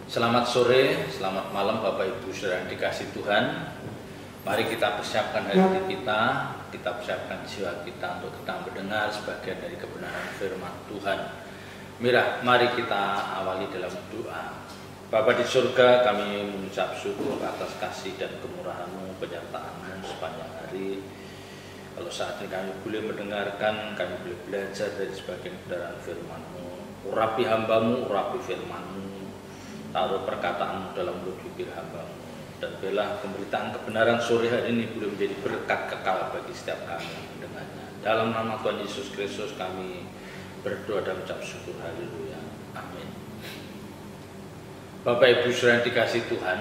Selamat sore, selamat malam Bapak Ibu Saudara yang dikasih Tuhan. Mari kita persiapkan hati kita persiapkan jiwa kita untuk kita mendengar sebagian dari kebenaran firman Tuhan. Mari kita awali dalam doa. Bapa di surga, kami mengucap syukur atas kasih dan kemurahan-Mu, penyertaan-Mu sepanjang hari. Kalau saat ini kami boleh mendengarkan, kami boleh belajar dari sebagian kebenaran firman-Mu. Urapi hamba-Mu, urapi firman-Mu. Taruh perkataan dalam mulut bibir hamba-Mu, dan biarlah pemberitaan kebenaran sore hari ini boleh menjadi berkat kekal bagi setiap kami yang mendengarnya. Dalam nama Tuhan Yesus Kristus kami berdoa dan mengucap syukur. Haleluya. Amin. Bapak Ibu Saudara yang dikasih Tuhan,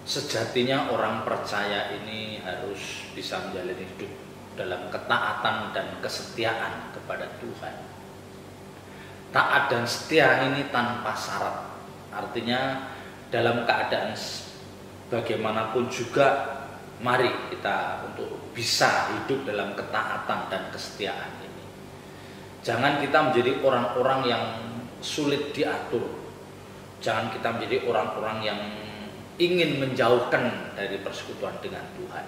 sejatinya orang percaya ini harus bisa menjalani hidup dalam ketaatan dan kesetiaan kepada Tuhan. Taat dan setia ini tanpa syarat. Artinya dalam keadaan bagaimanapun juga mari kita untuk bisa hidup dalam ketaatan dan kesetiaan ini. Jangan kita menjadi orang-orang yang sulit diatur. Jangan kita menjadi orang-orang yang ingin menjauhkan dari persekutuan dengan Tuhan.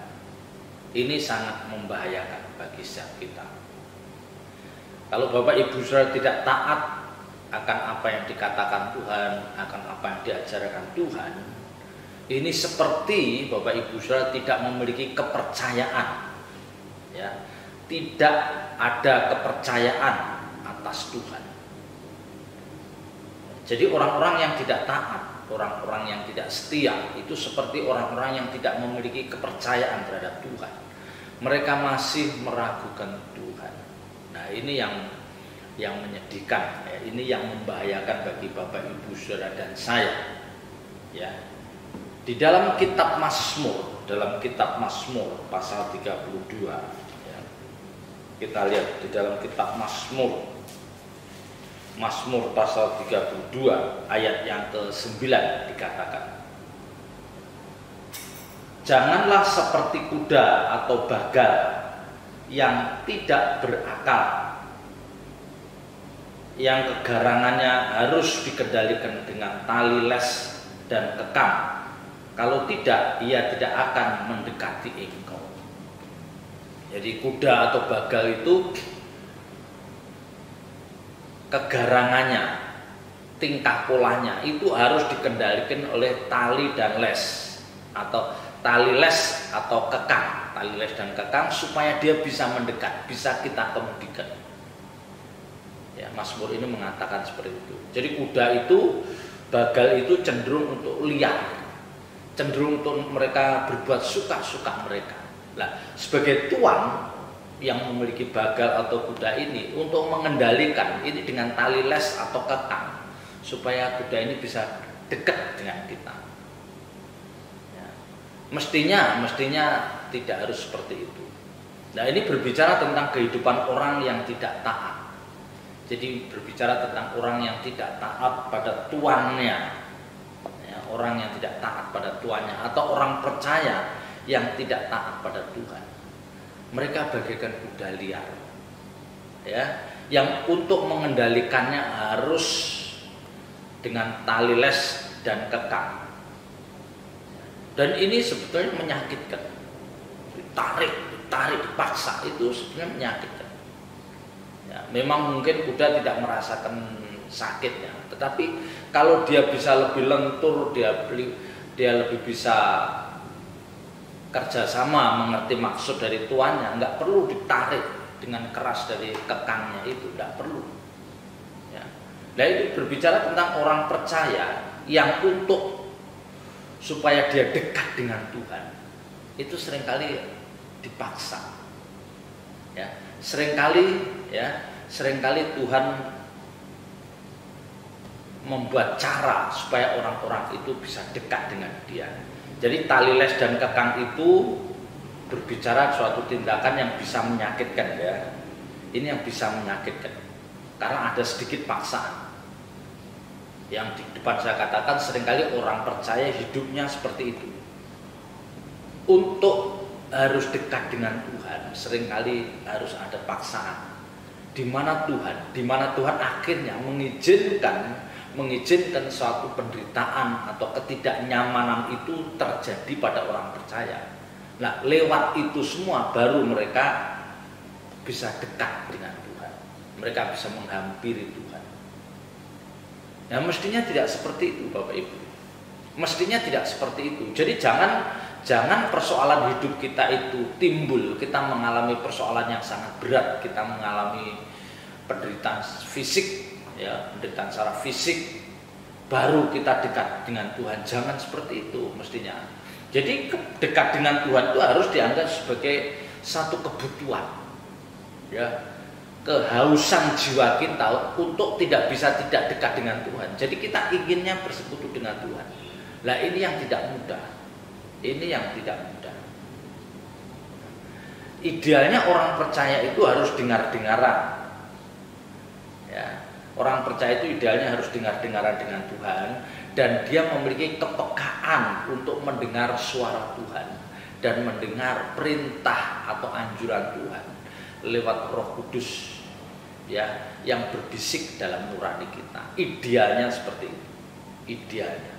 Ini sangat membahayakan bagi setiap kita. Kalau Bapak Ibu Saudara tidak taat akan apa yang dikatakan Tuhan, akan apa yang diajarkan Tuhan, ini seperti Bapak Ibu Saudara tidak memiliki kepercayaan, ya, tidak ada kepercayaan atas Tuhan. Jadi orang-orang yang tidak taat, orang-orang yang tidak setia, itu seperti orang-orang yang tidak memiliki kepercayaan terhadap Tuhan. Mereka masih meragukan Tuhan. Nah, ini yang menyedihkan, ya, ini yang membahayakan bagi Bapak Ibu Saudara dan saya. Ya. Di dalam kitab Mazmur, pasal 32, ya, kita lihat di dalam kitab Mazmur pasal 32 ayat yang ke-9 dikatakan, janganlah seperti kuda atau bagal yang tidak berakal, yang kegarangannya harus dikendalikan dengan tali les dan kekang. Kalau tidak, ia tidak akan mendekati engkau. Jadi kuda atau bagal itu kegarangannya, tingkah polanya itu harus dikendalikan oleh tali dan les, atau tali les atau kekang, tali les dan kekang, supaya dia bisa mendekat, bisa kita kemudikan. Ya, Mazmur ini mengatakan seperti itu. Jadi kuda itu, bagal itu cenderung untuk liar, cenderung untuk mereka berbuat suka-suka mereka. Nah, sebagai tuan yang memiliki bagal atau kuda ini untuk mengendalikan ini dengan tali les atau kekang, supaya kuda ini bisa dekat dengan kita. Mestinya tidak harus seperti itu. Nah, ini berbicara tentang kehidupan orang yang tidak taat. Jadi berbicara tentang orang yang tidak taat pada tuannya, ya, orang yang tidak taat pada tuannya, atau orang percaya yang tidak taat pada Tuhan. Mereka bagaikan kuda liar, ya, yang untuk mengendalikannya harus dengan tali les dan kekang. Dan ini sebetulnya menyakitkan. Ditarik, dipaksa, itu sebenarnya menyakitkan. Ya, memang mungkin kuda tidak merasakan sakitnya, tetapi kalau dia bisa lebih lentur, dia lebih bisa kerjasama, mengerti maksud dari tuannya, nggak perlu ditarik dengan keras dari kekangnya itu, nggak perlu. Ya. Nah, itu berbicara tentang orang percaya yang untuk supaya dia dekat dengan Tuhan itu seringkali dipaksa, ya, seringkali Tuhan membuat cara supaya orang-orang itu bisa dekat dengan Dia. Jadi tali les dan kekang itu berbicara suatu tindakan yang bisa menyakitkan, ya. Ini yang bisa menyakitkan karena ada sedikit paksaan. Yang di depan saya katakan, seringkali orang percaya hidupnya seperti itu. Untuk harus dekat dengan Tuhan, seringkali harus ada paksaan. Di mana Tuhan akhirnya mengizinkan mengizinkan suatu penderitaan atau ketidaknyamanan itu terjadi pada orang percaya. Nah, lewat itu semua baru mereka bisa dekat dengan Tuhan. Mereka bisa menghampiri Tuhan. Nah, mestinya tidak seperti itu, Bapak Ibu. Mestinya tidak seperti itu. Jadi jangan persoalan hidup kita itu timbul, kita mengalami persoalan yang sangat berat, kita mengalami penderitaan fisik, ya, penderitaan secara fisik, baru kita dekat dengan Tuhan. Jangan seperti itu mestinya. Jadi dekat dengan Tuhan itu harus dianggap sebagai satu kebutuhan, ya, kehausan jiwa kita untuk tidak bisa tidak dekat dengan Tuhan. Jadi kita inginnya bersekutu dengan Tuhan. Nah, ini yang tidak mudah. Ini yang tidak mudah. Idealnya orang percaya itu harus dengar-dengaran. Ya, orang percaya itu idealnya harus dengar-dengaran dengan Tuhan dan dia memiliki kepekaan untuk mendengar suara Tuhan dan mendengar perintah atau anjuran Tuhan lewat Roh Kudus, ya, yang berbisik dalam nurani kita. Idealnya seperti itu. Idealnya.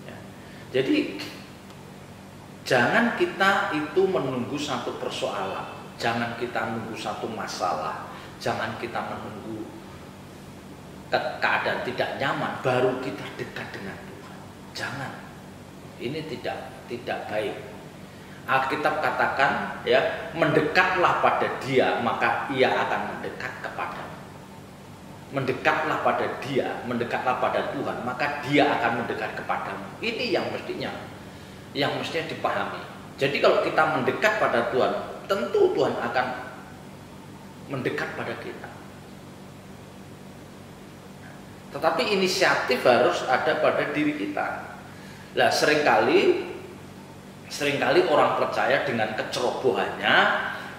Ya. Jadi jangan kita itu menunggu satu persoalan, jangan kita menunggu satu masalah, jangan kita menunggu keadaan tidak nyaman baru kita dekat dengan Tuhan. Jangan. Ini tidak baik. Alkitab katakan, ya, mendekatlah pada Dia maka Ia akan mendekat kepadamu. Mendekatlah pada Dia, mendekatlah pada Tuhan maka Dia akan mendekat kepadamu. Ini yang mestinya dipahami. Jadi kalau kita mendekat pada Tuhan, tentu Tuhan akan mendekat pada kita. Tetapi inisiatif harus ada pada diri kita. Nah, seringkali orang percaya dengan kecerobohannya,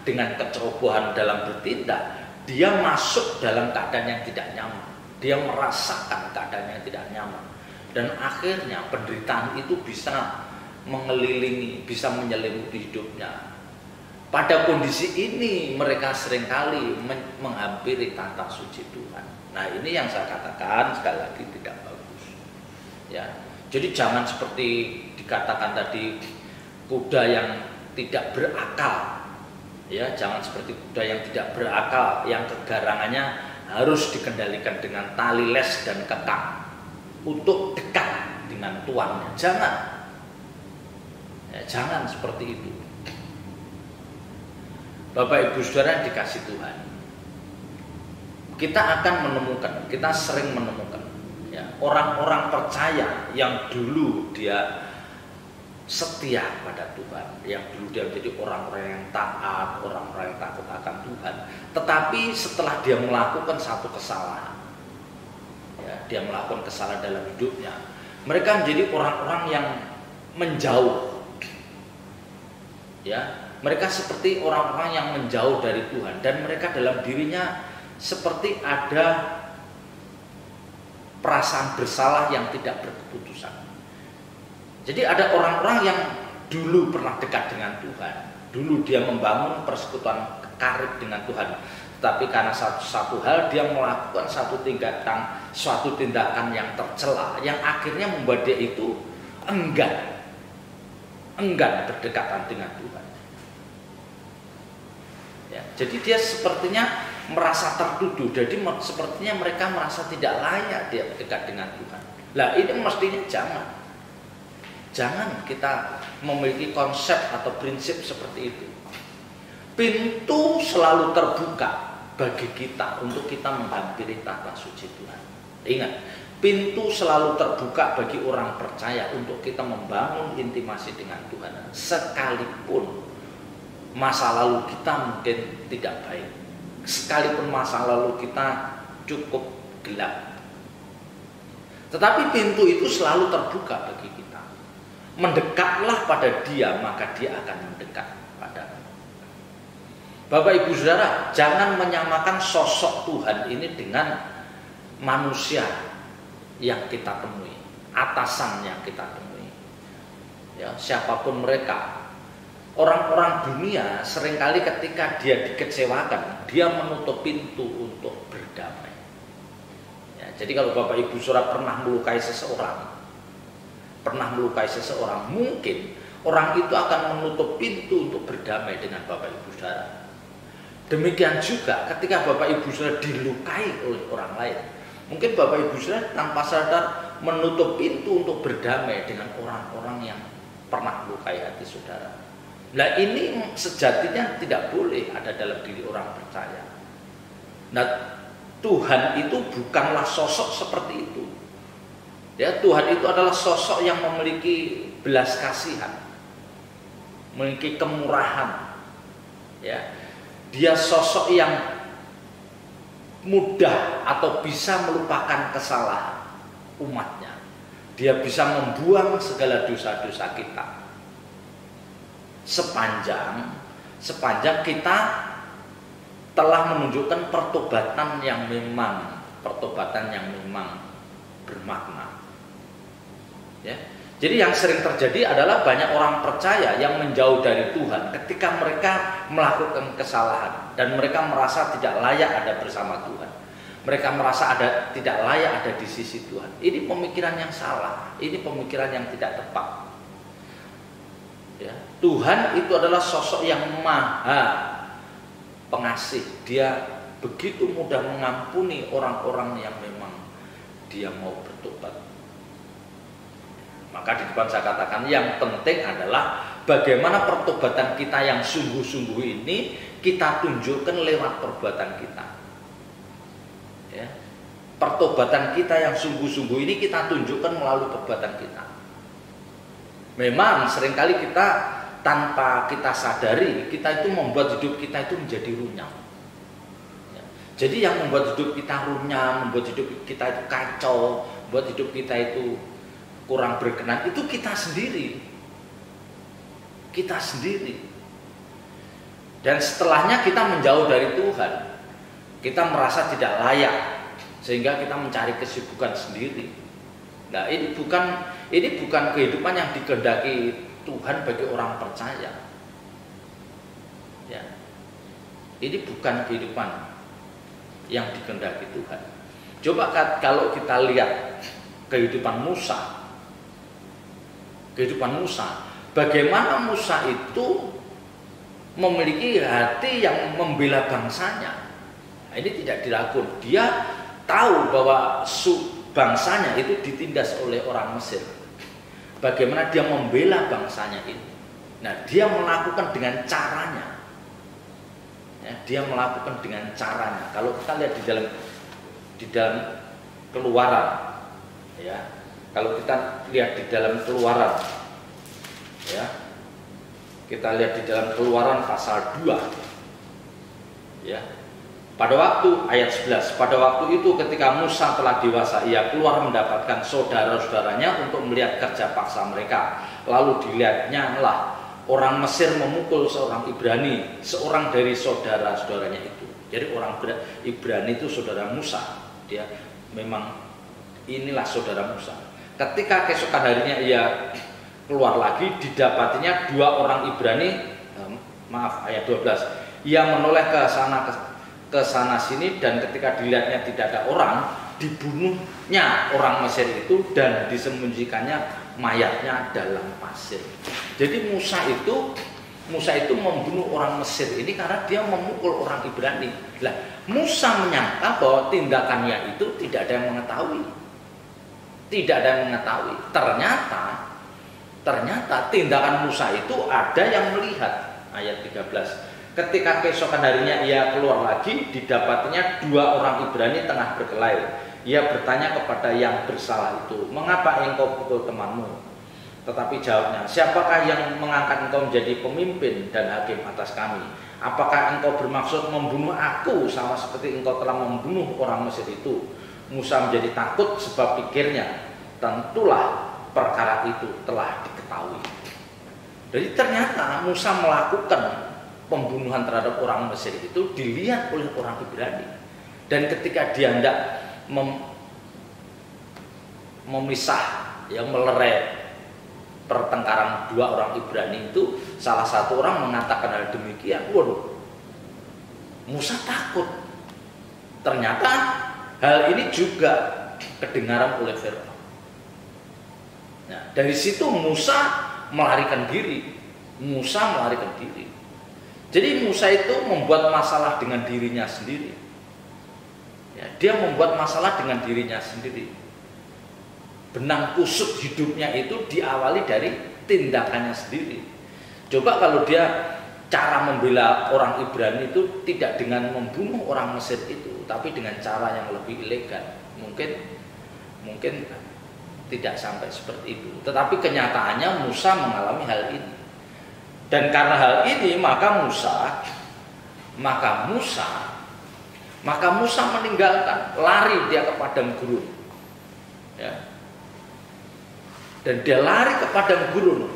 dengan kecerobohan dalam bertindak, dia masuk dalam keadaan yang tidak nyaman. Dia merasakan keadaan yang tidak nyaman. Dan akhirnya penderitaan itu bisa mengelilingi, bisa menyelimuti hidupnya. Pada kondisi ini mereka seringkali menghampiri tahta suci Tuhan. Nah, ini yang saya katakan sekali lagi tidak bagus. Ya, jadi jangan seperti dikatakan tadi kuda yang tidak berakal. Ya, jangan seperti kuda yang tidak berakal, yang kegarangannya harus dikendalikan dengan tali les dan kekang untuk dekat dengan tuannya. Jangan. Ya, jangan seperti itu. Bapak Ibu Saudara yang dikasih Tuhan, kita akan menemukan, kita sering menemukan, ya, orang-orang percaya yang dulu dia setia pada Tuhan, yang dulu dia menjadi orang-orang yang taat, orang-orang yang takut akan Tuhan, tetapi setelah dia melakukan satu kesalahan, ya, dia melakukan kesalahan dalam hidupnya, mereka menjadi orang-orang yang menjauh, ya. Mereka seperti orang-orang yang menjauh dari Tuhan dan mereka dalam dirinya seperti ada perasaan bersalah yang tidak berkeputusan. Jadi ada orang-orang yang dulu pernah dekat dengan Tuhan, dulu dia membangun persekutuan karib dengan Tuhan, tetapi karena satu hal dia melakukan suatu tindakan yang tercela, yang akhirnya membuat dia itu enggan berdekatan dengan Tuhan. Ya, jadi dia sepertinya merasa tertuduh, jadi sepertinya mereka merasa tidak layak dia dekat dengan Tuhan. Nah, ini mestinya jangan kita memiliki konsep atau prinsip seperti itu. Pintu selalu terbuka bagi kita untuk kita menghampiri tahta suci Tuhan. Ingat, pintu selalu terbuka bagi orang percaya untuk kita membangun intimasi dengan Tuhan, sekalipun masa lalu kita mungkin tidak baik, sekalipun masa lalu kita cukup gelap, tetapi pintu itu selalu terbuka bagi kita. Mendekatlah pada Dia maka Dia akan mendekat padamu. Bapak Ibu Saudara, jangan menyamakan sosok Tuhan ini dengan manusia yang kita temui, atasan yang kita temui, ya, siapapun mereka. Orang-orang dunia seringkali ketika dia dikecewakan, dia menutup pintu untuk berdamai. Ya, Jadi kalau Bapak Ibu Saudara pernah melukai seseorang, mungkin orang itu akan menutup pintu untuk berdamai dengan Bapak Ibu Saudara. Demikian juga ketika Bapak Ibu Saudara dilukai oleh orang lain, mungkin Bapak Ibu Saudara tanpa sadar menutup pintu untuk berdamai dengan orang-orang yang pernah melukai hati saudara. Nah, ini sejatinya tidak boleh ada dalam diri orang percaya. Nah, Tuhan itu bukanlah sosok seperti itu. Ya, Tuhan itu adalah sosok yang memiliki belas kasihan, memiliki kemurahan. Ya, dia sosok yang mudah atau bisa melupakan kesalahan umatnya. Dia bisa membuang segala dosa-dosa kita. Sepanjang kita telah menunjukkan pertobatan yang memang bermakna. Ya. Jadi yang sering terjadi adalah banyak orang percaya yang menjauh dari Tuhan ketika mereka melakukan kesalahan dan mereka merasa tidak layak ada bersama Tuhan. Mereka merasa tidak layak ada di sisi Tuhan. Ini pemikiran yang salah, ini pemikiran yang tidak tepat. Ya. Tuhan itu adalah sosok yang maha pengasih. Dia begitu mudah mengampuni orang-orang yang memang dia mau bertobat. Maka di depan saya katakan yang penting adalah bagaimana pertobatan kita yang sungguh-sungguh ini kita tunjukkan lewat perbuatan kita. Ya. Pertobatan kita yang sungguh-sungguh ini kita tunjukkan melalui perbuatan kita. Memang seringkali kita tanpa kita sadari kita itu membuat hidup kita itu menjadi runyam. Ya. Jadi yang membuat hidup kita runyam, membuat hidup kita itu kacau, membuat hidup kita itu kurang berkenan itu kita sendiri. Dan setelahnya kita menjauh dari Tuhan. Kita merasa tidak layak sehingga kita mencari kesibukan sendiri. Nah, ini bukan kehidupan yang dikehendaki Tuhan bagi orang percaya. Ya. Ini bukan kehidupan yang dikehendaki Tuhan. Coba kalau kita lihat kehidupan Musa, bagaimana Musa itu memiliki hati yang membela bangsanya. Nah, ini tidak dilakukan. Dia tahu bahwa bangsanya itu ditindas oleh orang Mesir. Bagaimana dia membela bangsanya ini? Nah, dia melakukan dengan caranya. Ya, dia melakukan dengan caranya. Kalau kita lihat di dalam Keluaran, ya. Kalau kita lihat di dalam Keluaran, ya, kita lihat di dalam Keluaran pasal 2, ya. Pada waktu ayat 11, pada waktu itu ketika Musa telah dewasa, ia keluar mendapatkan saudara-saudaranya untuk melihat kerja paksa mereka. Lalu dilihatnya lah orang Mesir memukul seorang Ibrani, seorang dari saudara-saudaranya itu. Jadi orang Ibrani itu saudara Musa. Dia memang inilah saudara Musa. Ketika keesokan harinya ia keluar lagi, didapatinya dua orang Ibrani, ayat 12. Ia menoleh ke sana sini dan ketika dilihatnya tidak ada orang, dibunuhnya orang Mesir itu dan disembunyikannya mayatnya dalam pasir. Jadi Musa itu membunuh orang Mesir ini karena dia memukul orang Ibrani. Lah, Musa menyangka bahwa tindakannya itu tidak ada yang mengetahui. Ternyata tindakan Musa itu ada yang melihat. Ayat 13. Ketika keesokan harinya ia keluar lagi, didapatinya dua orang Ibrani tengah berkelahi. Ia bertanya kepada yang bersalah itu, "Mengapa engkau pukul temanmu?" Tetapi jawabnya, "Siapakah yang mengangkat engkau menjadi pemimpin dan hakim atas kami? Apakah engkau bermaksud membunuh aku sama seperti engkau telah membunuh orang Mesir itu?" Musa menjadi takut sebab pikirnya, tentulah perkara itu telah diketahui. Jadi ternyata Musa melakukan pembunuhan terhadap orang Mesir itu dilihat oleh orang Ibrani. Dan ketika dia hendak memisah, melerai pertengkaran dua orang Ibrani itu, salah satu orang mengatakan hal demikian. Waduh, Musa takut. Ternyata hal ini juga kedengaran oleh Firaun. Nah, dari situ Musa melarikan diri. Jadi Musa itu membuat masalah dengan dirinya sendiri. Ya, dia membuat masalah dengan dirinya sendiri. Benang kusut hidupnya itu diawali dari tindakannya sendiri. Coba kalau dia cara membela orang Ibrani itu tidak dengan membunuh orang Mesir itu, tapi dengan cara yang lebih elegan, mungkin tidak sampai seperti itu. Tetapi kenyataannya Musa mengalami hal ini. Dan karena hal ini maka Musa meninggalkan, lari dia ke padang gurun. Ya. Dan dia lari ke padang gurun.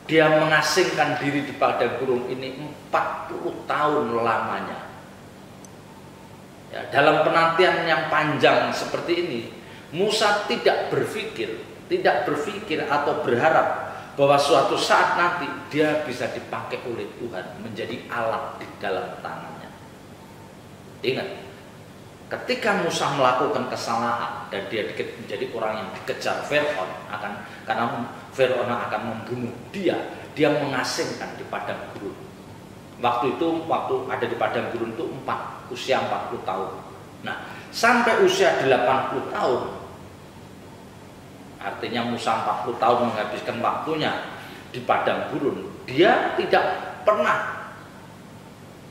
Dia mengasingkan diri di padang gurun ini 40 tahun lamanya. Ya, dalam penantian yang panjang seperti ini, Musa tidak berpikir atau berharap bahwa suatu saat nanti dia bisa dipakai oleh Tuhan menjadi alat di dalam tangannya. Ingat, ketika Musa melakukan kesalahan dan dia menjadi orang yang dikejar Firaun karena Firaun akan membunuh dia mengasingkan di padang gurun. Waktu ada di padang gurun itu usia 40 tahun. Nah, sampai usia 80 tahun, artinya Musa 40 tahun menghabiskan waktunya di padang gurun. Dia tidak pernah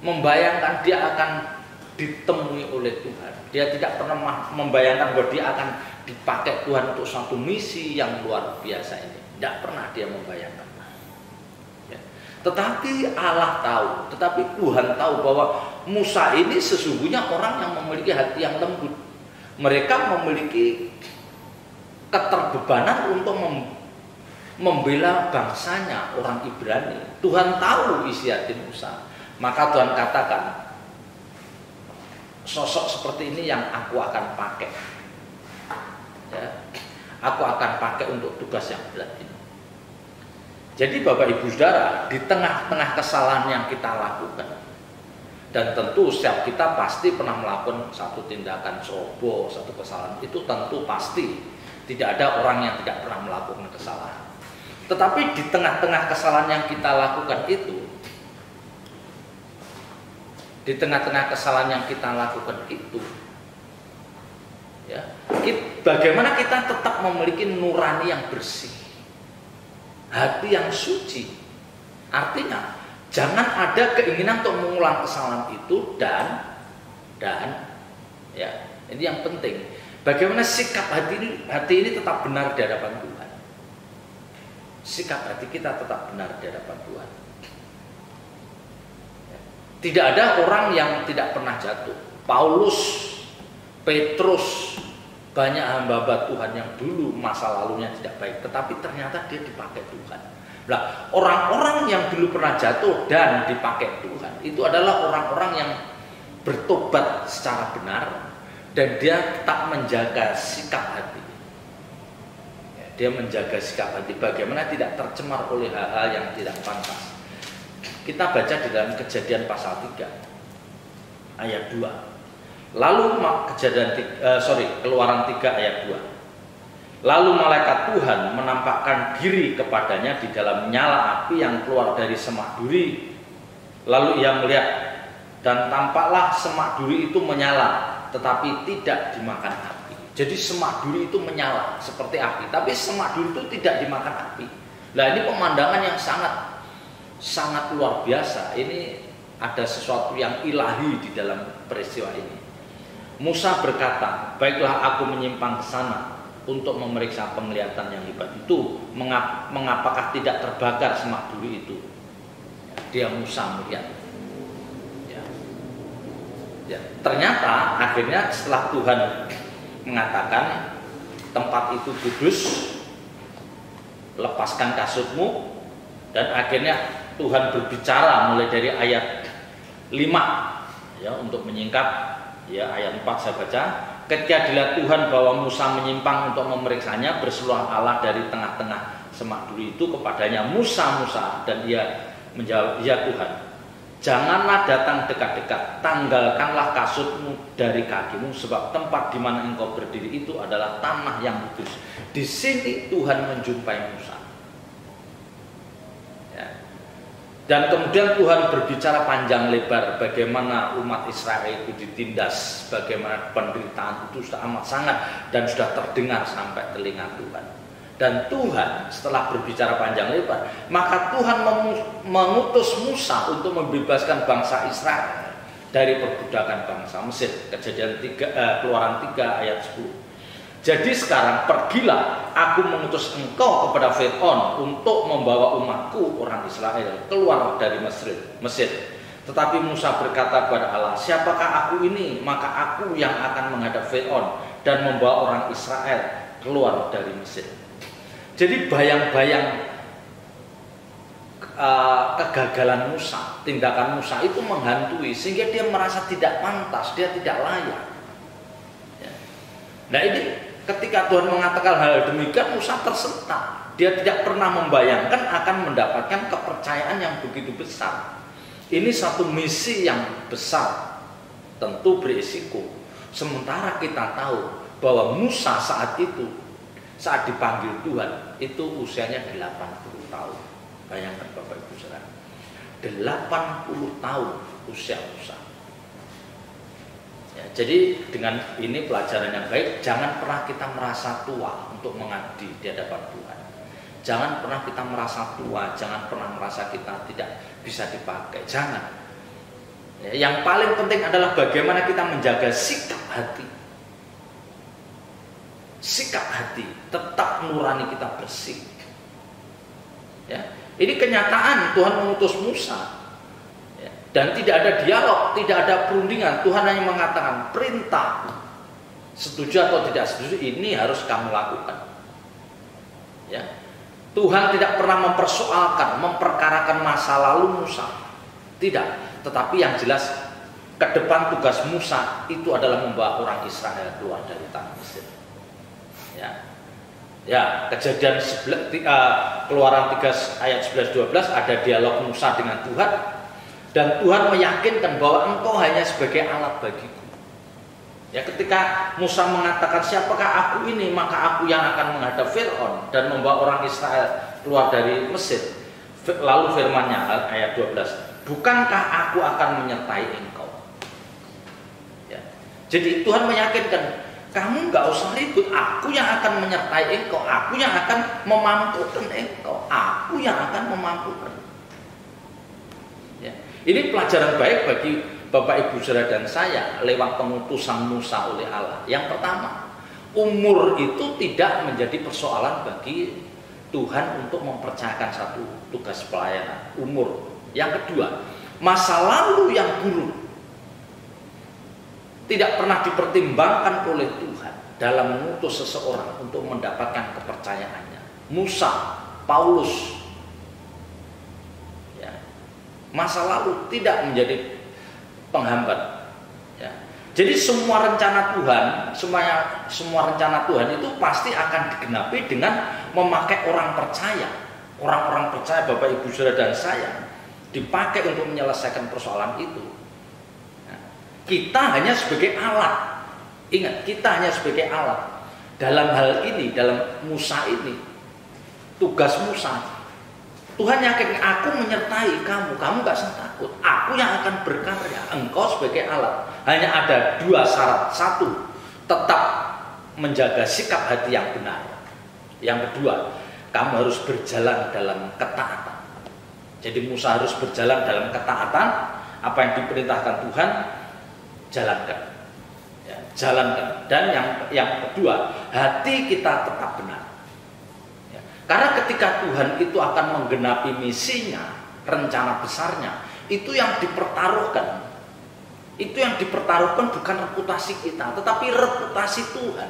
membayangkan dia akan ditemui oleh Tuhan. Dia tidak pernah membayangkan bahwa dia akan dipakai Tuhan untuk suatu misi yang luar biasa ini. Tidak pernah dia membayangkan. Ya. Tetapi Tuhan tahu bahwa Musa ini sesungguhnya orang yang memiliki hati yang lembut. Mereka memiliki keterbebanan untuk membela bangsanya, orang Ibrani. Tuhan tahu isi hati Musa. Maka Tuhan katakan, sosok seperti ini yang aku akan pakai. Ya, aku akan pakai untuk tugas yang berat ini. Jadi Bapak Ibu Saudara, di tengah-tengah kesalahan yang kita lakukan, dan tentu setiap kita pasti pernah melakukan satu tindakan ceroboh, satu kesalahan, itu tentu pasti. Tidak ada orang yang tidak pernah melakukan kesalahan. Tetapi di tengah-tengah kesalahan yang kita lakukan itu, ya, bagaimana kita tetap memiliki nurani yang bersih, hati yang suci. Artinya jangan ada keinginan untuk mengulang kesalahan itu dan ya, ini yang penting. Bagaimana sikap hati ini tetap benar di hadapan Tuhan. Sikap hati kita tetap benar di hadapan Tuhan. Tidak ada orang yang tidak pernah jatuh. Paulus, Petrus, banyak hamba Tuhan yang dulu masa lalunya tidak baik, tetapi ternyata dia dipakai Tuhan. Nah, orang-orang yang dulu pernah jatuh dan dipakai Tuhan, itu adalah orang-orang yang bertobat secara benar, dan dia tak menjaga sikap hati. Dia menjaga sikap hati bagaimana tidak tercemar oleh hal-hal yang tidak pantas. Kita baca di dalam Kejadian pasal 3 ayat 2. Lalu Keluaran 3 ayat 2. Lalu malaikat Tuhan menampakkan diri kepadanya di dalam nyala api yang keluar dari semak duri. Lalu ia melihat, dan tampaklah semak duri itu menyala, tetapi tidak dimakan api. Jadi semak duri itu menyala seperti api, tapi semak duri itu tidak dimakan api. Nah, ini pemandangan yang sangat luar biasa. Ini ada sesuatu yang ilahi di dalam peristiwa ini. Musa berkata, baiklah aku menyimpang ke sana untuk memeriksa penglihatan yang hebat itu. Mengapakah tidak terbakar semak duri itu? Dia Musa melihat. Ya, ternyata akhirnya setelah Tuhan mengatakan tempat itu kudus, lepaskan kasutmu, dan akhirnya Tuhan berbicara mulai dari ayat 5 ya, untuk menyingkap ya, ayat 4 saya baca. Ketika dilihat Tuhan bahwa Musa menyimpang untuk memeriksanya, berseruah Allah dari tengah-tengah semak duri itu kepadanya, Musa, Musa, dan ia menjawab, ya Tuhan. Janganlah datang dekat-dekat, tanggalkanlah kasutmu dari kakimu, sebab tempat di mana engkau berdiri itu adalah tanah yang kudus. Di sini Tuhan menjumpai Musa. Ya. Dan kemudian Tuhan berbicara panjang lebar bagaimana umat Israel itu ditindas, bagaimana penderitaan itu sudah amat sangat dan sudah terdengar sampai telinga Tuhan. Dan Tuhan setelah berbicara panjang lebar, maka Tuhan mengutus Musa untuk membebaskan bangsa Israel dari perbudakan bangsa Mesir. Keluaran 3 ayat 10. Jadi sekarang pergilah, aku mengutus engkau kepada Fir'aun untuk membawa umatku orang Israel keluar dari Mesir. Tetapi Musa berkata kepada Allah, siapakah aku ini? Maka aku yang akan menghadap Fir'aun dan membawa orang Israel keluar dari Mesir. Jadi bayang-bayang kegagalan Musa, tindakan Musa itu menghantui sehingga dia merasa tidak pantas, dia tidak layak. Ya. Nah ini ketika Tuhan mengatakan hal demikian, Musa tersentak. Dia tidak pernah membayangkan akan mendapatkan kepercayaan yang begitu besar. Ini satu misi yang besar, tentu berisiko. Sementara kita tahu bahwa Musa saat dipanggil Tuhan itu usianya 80 tahun. Bayangkan Bapak Ibu Saudara, 80 tahun usia Musa. Ya, jadi dengan ini pelajaran yang baik, jangan pernah kita merasa tua untuk mengabdi di hadapan Tuhan. Jangan pernah kita merasa tua, jangan pernah merasa kita tidak bisa dipakai. Jangan. Ya, yang paling penting adalah bagaimana kita menjaga sikap hati. Sikap hati, tetap nurani kita bersih. Ya, ini kenyataan Tuhan mengutus Musa. Ya, dan tidak ada dialog, tidak ada perundingan. Tuhan hanya mengatakan perintah. Setuju atau tidak setuju, ini harus kamu lakukan. Ya, Tuhan tidak pernah mempersoalkan, memperkarakan masa lalu Musa. Tidak, tetapi yang jelas ke depan tugas Musa itu adalah membawa orang Israel keluar dari tanah Mesir. Ya, Kejadian Keluaran 3 ayat 11-12 ada dialog Musa dengan Tuhan, dan Tuhan meyakinkan bahwa engkau hanya sebagai alat bagiku. Ya, ketika Musa mengatakan siapakah aku ini, maka aku yang akan menghadap Fir'aun dan membawa orang Israel keluar dari Mesir. Lalu firman-Nya ayat 12, bukankah aku akan menyertai engkau? Ya. Jadi Tuhan meyakinkan, kamu nggak usah ribut, aku yang akan menyertai engkau, aku yang akan memampukan engkau, aku yang akan memampukan. Ya. Ini pelajaran baik bagi Bapak Ibu Saudara dan saya lewat pengutusan Musa oleh Allah. Yang pertama, umur itu tidak menjadi persoalan bagi Tuhan untuk mempercayakan satu tugas pelayanan. Umur. Yang kedua, masa lalu yang buruk tidak pernah dipertimbangkan oleh Tuhan dalam mengutus seseorang untuk mendapatkan kepercayaannya. Musa, Paulus, ya, masa lalu tidak menjadi penghambat. Ya. Jadi semua rencana Tuhan, semua rencana Tuhan itu pasti akan digenapi dengan memakai orang percaya. Orang-orang percaya, Bapak Ibu Saudara dan saya, dipakai untuk menyelesaikan persoalan itu. Kita hanya sebagai alat. Ingat, kita hanya sebagai alat. Dalam hal ini, dalam Musa ini, tugas Musa, Tuhan yakin aku menyertai kamu, kamu gak usah takut. Aku yang akan berkarya, engkau sebagai alat. Hanya ada dua syarat. Satu, tetap menjaga sikap hati yang benar. Yang kedua, kamu harus berjalan dalam ketaatan. Jadi Musa harus berjalan dalam ketaatan. Apa yang diperintahkan Tuhan, jalankan, ya, jalankan. Dan yang kedua, hati kita tetap benar, ya. Karena ketika Tuhan itu akan menggenapi misinya, rencana besarnya, itu yang dipertaruhkan. Itu yang dipertaruhkan bukan reputasi kita, tetapi reputasi Tuhan,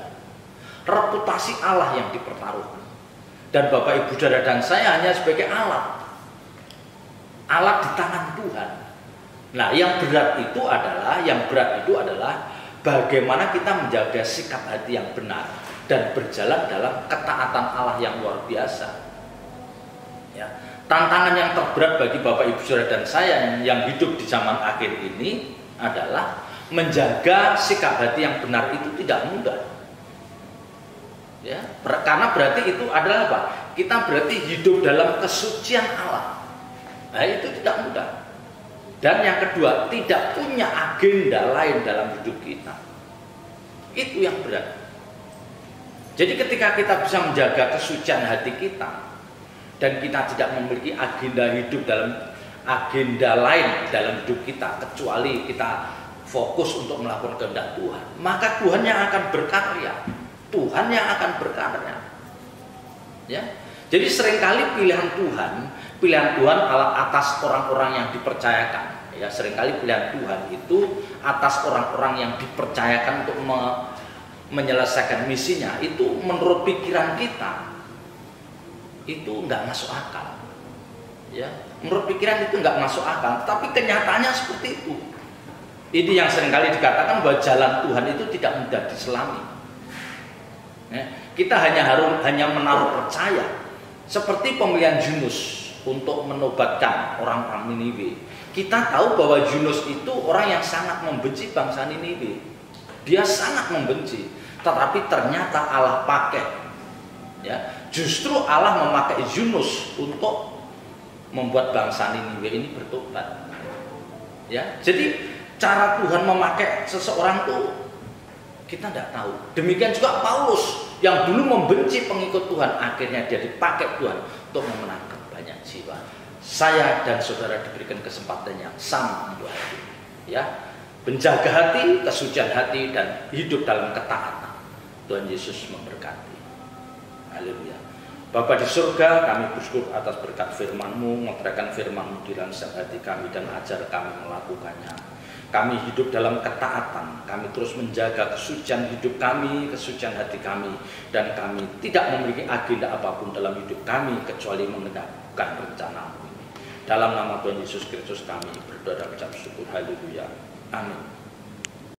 reputasi Allah yang dipertaruhkan. Dan Bapak Ibu Saudara dan saya hanya sebagai alat di tangan Tuhan. Nah, yang berat itu adalah bagaimana kita menjaga sikap hati yang benar dan berjalan dalam ketaatan Allah yang luar biasa. Ya, Tantangan yang terberat bagi Bapak Ibu Saudara dan saya yang hidup di zaman akhir ini adalah menjaga sikap hati yang benar itu tidak mudah. Ya, karena berarti itu adalah apa? Kita berarti hidup dalam kesucian Allah. Nah, itu tidak mudah. Dan yang kedua, tidak punya agenda lain dalam hidup kita. Itu yang berat. Jadi ketika kita bisa menjaga kesucian hati kita dan kita tidak memiliki agenda hidup dalam agenda lain dalam hidup kita kecuali kita fokus untuk melakukan kehendak Tuhan, maka Tuhan yang akan berkarya. Tuhan yang akan berkarya. Ya. Jadi seringkali pilihan Tuhan atas orang-orang yang dipercayakan. Ya, seringkali pilihan Tuhan itu atas orang-orang yang dipercayakan untuk menyelesaikan misinya itu menurut pikiran kita itu nggak masuk akal, ya. Menurut pikiran itu nggak masuk akal, tapi kenyataannya seperti itu. Ini yang seringkali dikatakan bahwa jalan Tuhan itu tidak mudah diselami. Ya. Kita hanya menaruh percaya, seperti pemilihan Yunus untuk menobatkan orang-orang Niniwe. Kita tahu bahwa Yunus itu orang yang sangat membenci bangsa Niniwe. Dia sangat membenci, tetapi ternyata Allah pakai. Ya, justru Allah memakai Yunus untuk membuat bangsa Niniwe ini bertobat. Ya, jadi cara Tuhan memakai seseorang tuh kita tidak tahu. Demikian juga Paulus yang dulu membenci pengikut Tuhan, akhirnya dia dipakai Tuhan untuk memenangkan banyak jiwa. Saya dan saudara diberikan kesempatan yang sama untuk itu. Ya, menjaga hati, kesucian hati dan hidup dalam ketaatan. Tuhan Yesus memberkati. Haleluya. Bapa di surga, kami bersyukur atas berkat firman-Mu, menerangkan firman-Mu di dalam hati kami dan ajar kami melakukannya. Kami hidup dalam ketaatan, kami terus menjaga kesucian hidup kami, kesucian hati kami, dan kami tidak memiliki agenda apapun dalam hidup kami kecuali menegakkan rencana-Mu ini. Dalam nama Tuhan Yesus Kristus kami berdoa dan ucap syukur. Haleluya. Amin.